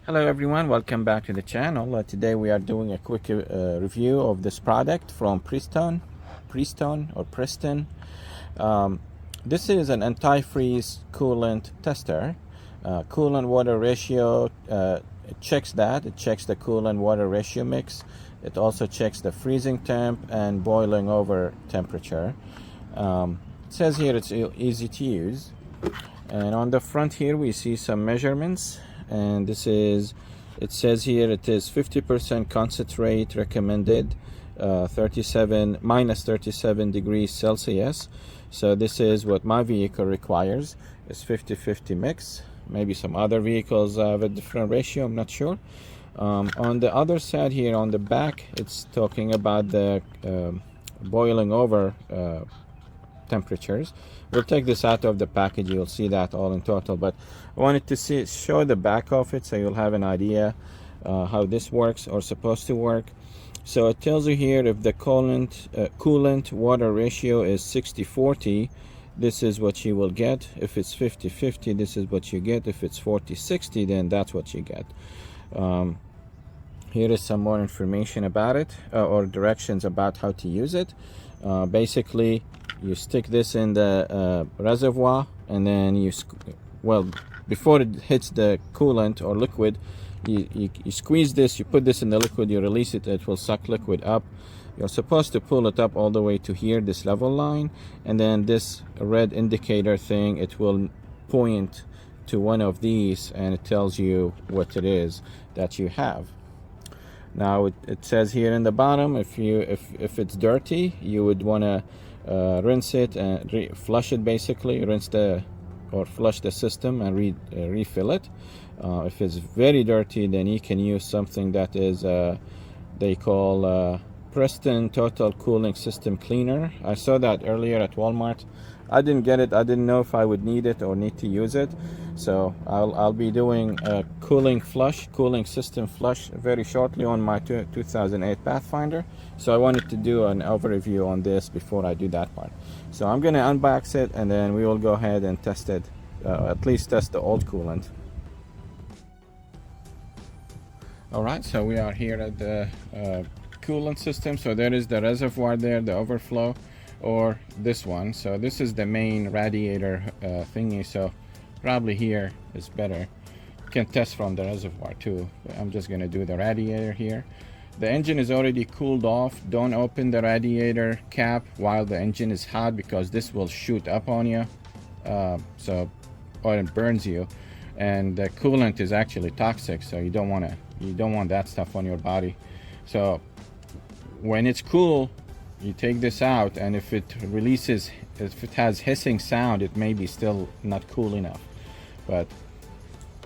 Hello everyone, welcome back to the channel. Today we are doing a quick review of this product from Prestone or Prestone. This is an antifreeze coolant tester. Coolant water ratio, it checks that. It checks the coolant water ratio mix. It also checks the freezing temp and boiling over temperature. It says here it's easy to use. And on the front here we see some measurements. And this is, it says here it is 50% concentrate recommended, minus 37 degrees Celsius. So this is what my vehicle requires, is 50-50 mix. Maybe some other vehicles have a different ratio, I'm not sure. On the other side here on the back, it's talking about the boiling over temperatures. We'll take this out of the package, you'll see that all in total, but I wanted to show the back of it so you'll have an idea how this works or supposed to work. So it tells you here if the coolant water ratio is 60-40, this is what you will get. If it's 50-50, this is what you get. If it's 40-60, then that's what you get. Here is some more information about it, or directions about how to use it. Basically, you stick this in the reservoir, and then before it hits the coolant or liquid, you squeeze this, you put this in the liquid, you release it, it will suck liquid up. You're supposed to pull it up all the way to here, this level line, and then this red indicator thing, it will point to one of these and it tells you what it is that you have. Now it says here in the bottom, if it's dirty, you would want to rinse it and flush it, basically flush the system and refill it. If it's very dirty, then you can use something that is they call Prestone Total Cooling System Cleaner. I saw that earlier at Walmart. I didn't get it. I didn't know if I would need it or need to use it. So I'll be doing a cooling system flush very shortly on my 2008 Pathfinder. So I wanted to do an overview on this before I do that part. So I'm going to unbox it and then we will go ahead and test it, at least test the old coolant. Alright, so we are here at the coolant system. So there is the reservoir there, the overflow, or this one. So this is the main radiator thingy, so probably here is better. You can test from the reservoir too, but I'm just going to do the radiator here. The engine is already cooled off. Don't open the radiator cap while the engine is hot, because this will shoot up on you, or it burns you. And the coolant is actually toxic, so you don't want that stuff on your body. So when it's cool, you take this out, and if it has hissing sound, it may be still not cool enough. But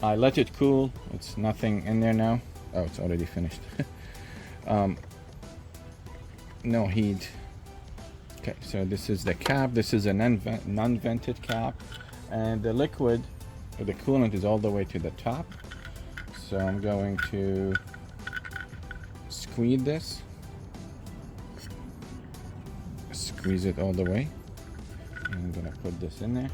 I let it cool. It's nothing in there now. Oh, it's already finished. No heat. Okay, so this is the cap. This is a non-vented cap, and the liquid, or the coolant, is all the way to the top. So I'm going to squeeze this. Squeeze it all the way. I'm gonna put this in there.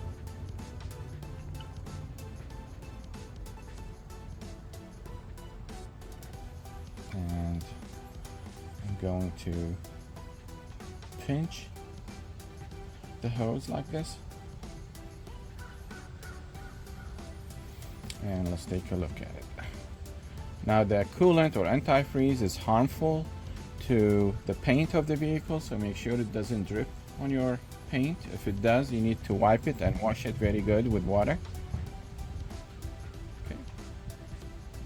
And I'm going to pinch the hose like this. And let's take a look at it. Now the coolant or antifreeze is harmful to the paint of the vehicle, so make sure it doesn't drip on your paint. If it does, you need to wipe it and wash it very good with water. Okay.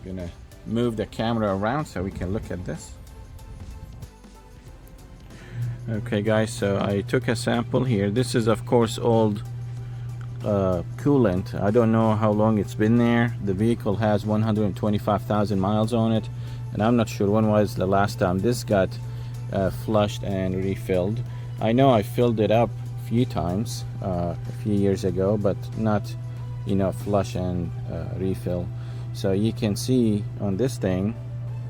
I'm gonna move the camera around so we can look at this. Okay guys, so I took a sample here. This is of course old coolant. I don't know how long it's been there. The vehicle has 125,000 miles on it, and I'm not sure when was the last time this got flushed and refilled. I know I filled it up a few times a few years ago, but not flush and refill. So you can see on this thing,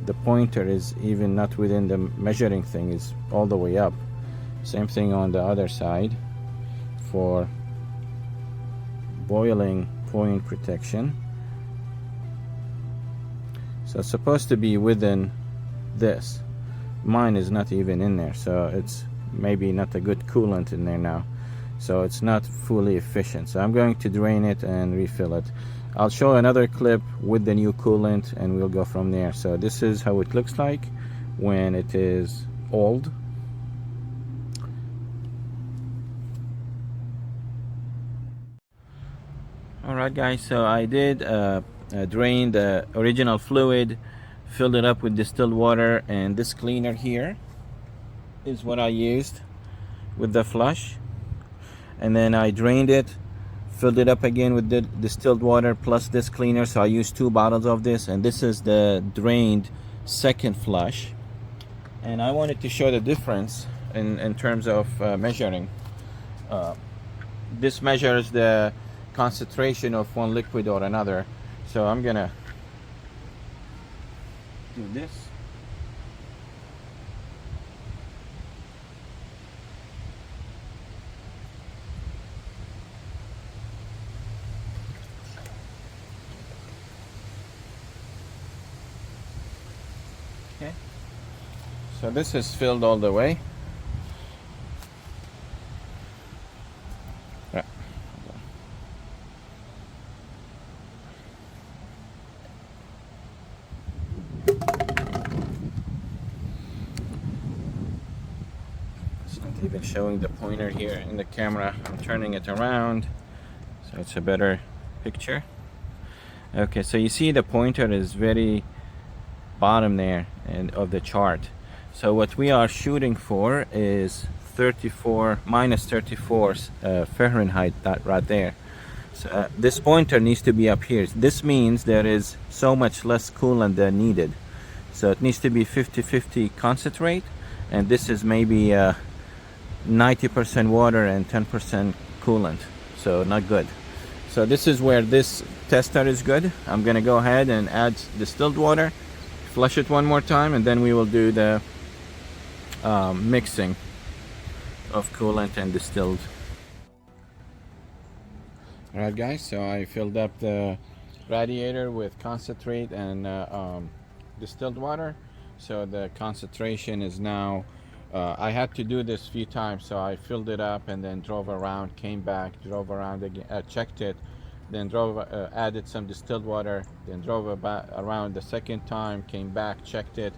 the pointer is even not within the measuring thing, is all the way up. Same thing on the other side for boiling point protection. So it's supposed to be within this. Mine is not even in there, so it's maybe not a good coolant in there now, so it's not fully efficient. So I'm going to drain it and refill it. I'll show another clip with the new coolant and we'll go from there. So this is how it looks like when it is old. Alright guys, so I did drain the original fluid, filled it up with distilled water, and this cleaner here is what I used with the flush. And then I drained it, filled it up again with the distilled water plus this cleaner. So I used 2 bottles of this, and this is the drained second flush. And I wanted to show the difference in terms of measuring. This measures the concentration of one liquid or another. So I'm gonna do this. Okay, so this is filled all the way. Even showing the pointer here in the camera. I'm turning it around so it's a better picture. Okay, so you see the pointer is very bottom there and of the chart. So what we are shooting for is 34 minus 34 Fahrenheit, that right there. So this pointer needs to be up here. This means there is so much less coolant than needed. So it needs to be 50-50 concentrate, and this is maybe 90% water and 10% coolant, so not good. So this is where this tester is good. I'm gonna go ahead and add distilled water, flush it one more time, and then we will do the mixing of coolant and distilled. Alright guys, so I filled up the radiator with concentrate and distilled water. So the concentration is now I had to do this a few times, so I filled it up and then drove around, came back, drove around again, checked it, then drove, added some distilled water, then drove around the second time, came back, checked it,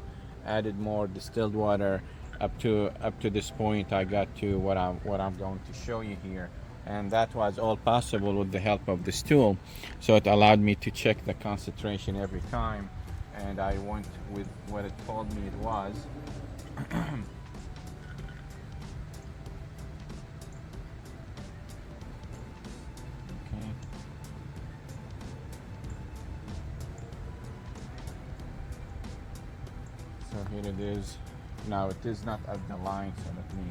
added more distilled water. Up to this point, I got to what I'm going to show you here, and that was all possible with the help of this tool. So it allowed me to check the concentration every time, and I went with what it told me it was. So here it is. Now it is not at the line, so let me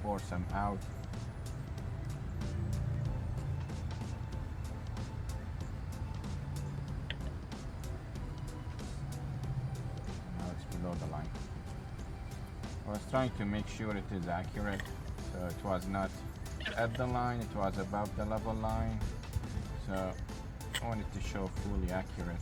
pour some out. Now it's below the line. I was trying to make sure it is accurate, so it was not at the line, it was above the level line. So I wanted to show fully accurate.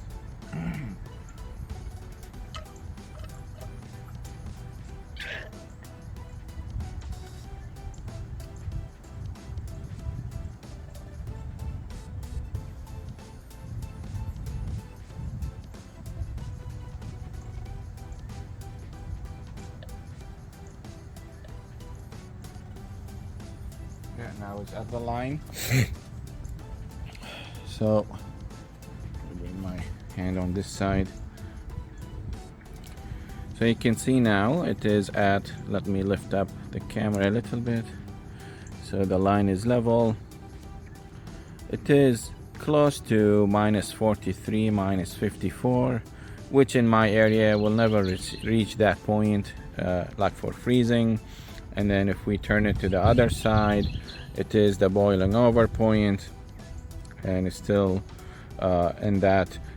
Yeah, now it's at the line. So bring my hand on this side. So you can see now it is at, let me lift up the camera a little bit. So the line is level. It is close to minus 43, minus 54, which in my area will never reach that point, like for freezing. And then if we turn it to the other side, it is the boiling over point, and it's still in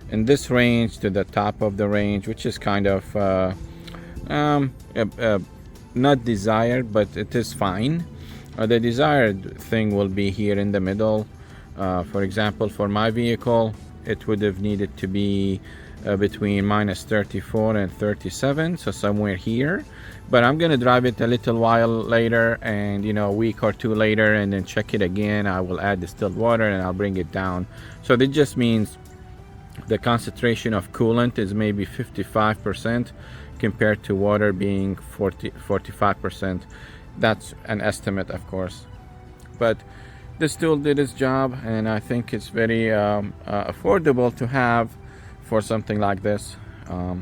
this range to the top of the range, which is kind of not desired, but it is fine. The desired thing will be here in the middle. For example, for my vehicle, it would have needed to be between minus 34 and 37, so somewhere here. But I'm gonna drive it a little while later, and a week or two later, and then check it again. I will add distilled water and I'll bring it down. So this just means the concentration of coolant is maybe 55% compared to water being 45%. That's an estimate, of course, but this tool did its job, and I think it's very affordable to have for something like this. All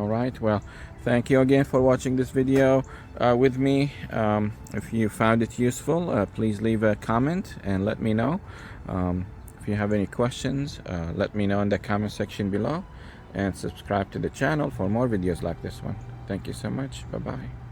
right, well, thank you again for watching this video with me. If you found it useful, please leave a comment and let me know. If you have any questions, let me know in the comment section below, and subscribe to the channel for more videos like this one. Thank you so much. Bye bye.